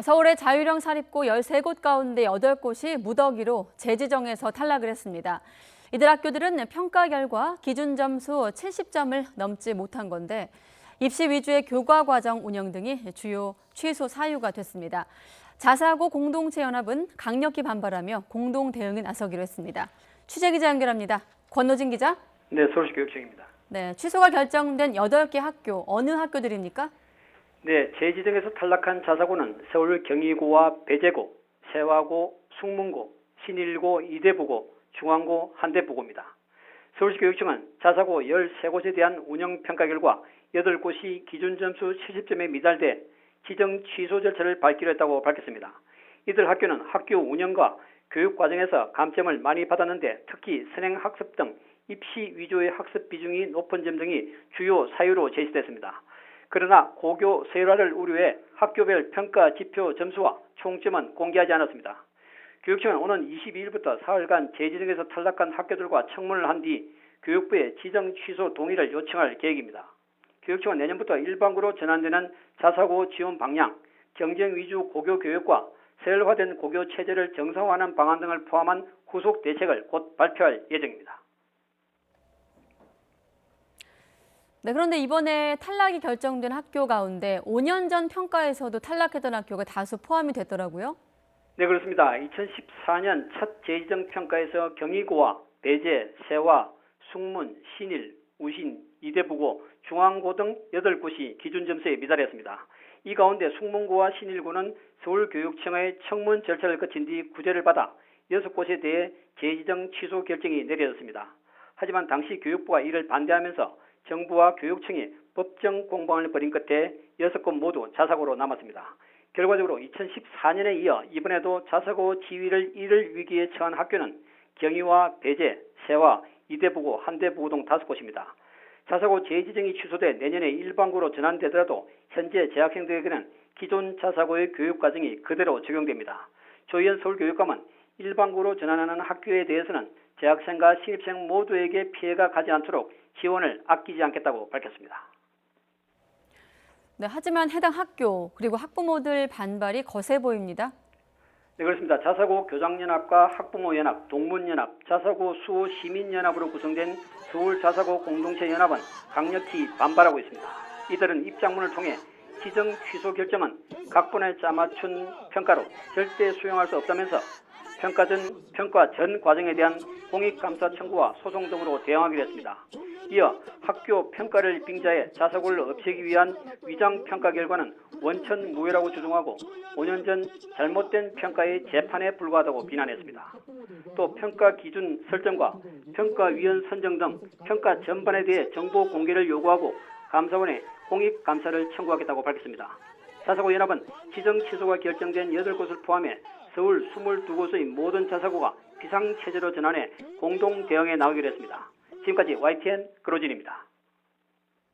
서울의 자율형 사립고 13곳 가운데 8곳이 무더기로 재지정에서 탈락을 했습니다. 이들 학교들은 평가 결과 기준 점수 70점을 넘지 못한 건데 입시 위주의 교과 과정 운영 등이 주요 취소 사유가 됐습니다. 자사고 공동체 연합은 강력히 반발하며 공동 대응에 나서기로 했습니다. 취재기자 연결합니다. 권노진 기자. 네, 서울시 교육청입니다. 네, 취소가 결정된 8개 학교, 어느 학교들입니까? 네, 재지정에서 탈락한 자사고는 서울 경희고와 배재고, 세화고, 숙문고, 신일고, 이대부고, 중앙고, 한대부고입니다. 서울시 교육청은 자사고 13곳에 대한 운영평가 결과 8곳이 기준 점수 70점에 미달돼 지정 취소 절차를 밟기로 했다고 밝혔습니다. 이들 학교는 학교 운영과 교육 과정에서 감점을 많이 받았는데 특히 선행학습 등 입시 위주의 학습 비중이 높은 점 등이 주요 사유로 제시됐습니다. 그러나 고교 세율화를 우려해 학교별 평가 지표 점수와 총점은 공개하지 않았습니다. 교육청은 오는 22일부터 사흘간 재지정에서 탈락한 학교들과 청문을 한 뒤 교육부에 지정 취소 동의를 요청할 계획입니다. 교육청은 내년부터 일반고로 전환되는 자사고 지원 방향, 경쟁 위주 고교 교육과 세율화된 고교 체제를 정상화하는 방안 등을 포함한 후속 대책을 곧 발표할 예정입니다. 네, 그런데 이번에 탈락이 결정된 학교 가운데 5년 전 평가에서도 탈락했던 학교가 다수 포함이 됐더라고요. 네, 그렇습니다. 2014년 첫 재지정 평가에서 경희고와 배재, 세화, 숙문, 신일, 우신, 이대부고, 중앙고 등 8곳이 기준 점수에 미달했습니다. 이 가운데 숙문고와 신일고는 서울교육청의 청문 절차를 거친 뒤 구제를 받아 6곳에 대해 재지정 취소 결정이 내려졌습니다. 하지만 당시 교육부가 이를 반대하면서 정부와 교육청이 법정 공방을 벌인 끝에 6곳 모두 자사고로 남았습니다. 결과적으로 2014년에 이어 이번에도 자사고 지위를 잃을 위기에 처한 학교는 경희와 배재, 세화, 이대부고, 한대부고 등 5곳입니다. 자사고 재지정이 취소돼 내년에 일반고로 전환되더라도 현재 재학생들에게는 기존 자사고의 교육과정이 그대로 적용됩니다. 조희연 서울교육감은 일반고로 전환하는 학교에 대해서는 재학생과 신입생 모두에게 피해가 가지 않도록 지원을 아끼지 않겠다고 밝혔습니다. 네, 하지만 해당 학교 그리고 학부모들 반발이 거세 보입니다. 네, 그렇습니다. 자사고 교장연합과 학부모연합, 동문연합, 자사고 수호시민연합으로 구성된 서울자사고 공동체연합은 강력히 반발하고 있습니다. 이들은 입장문을 통해 지정 취소 결정은 각본에 짜맞춘 평가로 절대 수용할 수 없다면서 평가 전 과정에 대한 공익감사 청구와 소송 등으로 대응하기로 했습니다. 이어 학교 평가를 빙자해 자사고를 없애기 위한 위장평가 결과는 원천무효라고 주장하고 5년 전 잘못된 평가의 재판에 불과하다고 비난했습니다. 또 평가 기준 설정과 평가위원 선정 등 평가 전반에 대해 정보 공개를 요구하고 감사원에 공익감사를 청구하겠다고 밝혔습니다. 자사고 연합은 지정 취소가 결정된 8곳을 포함해 서울 22곳의 모든 자사고가 비상체제로 전환해 공동 대응에 나오기로 했습니다. 지금까지 YTN 그로진입니다.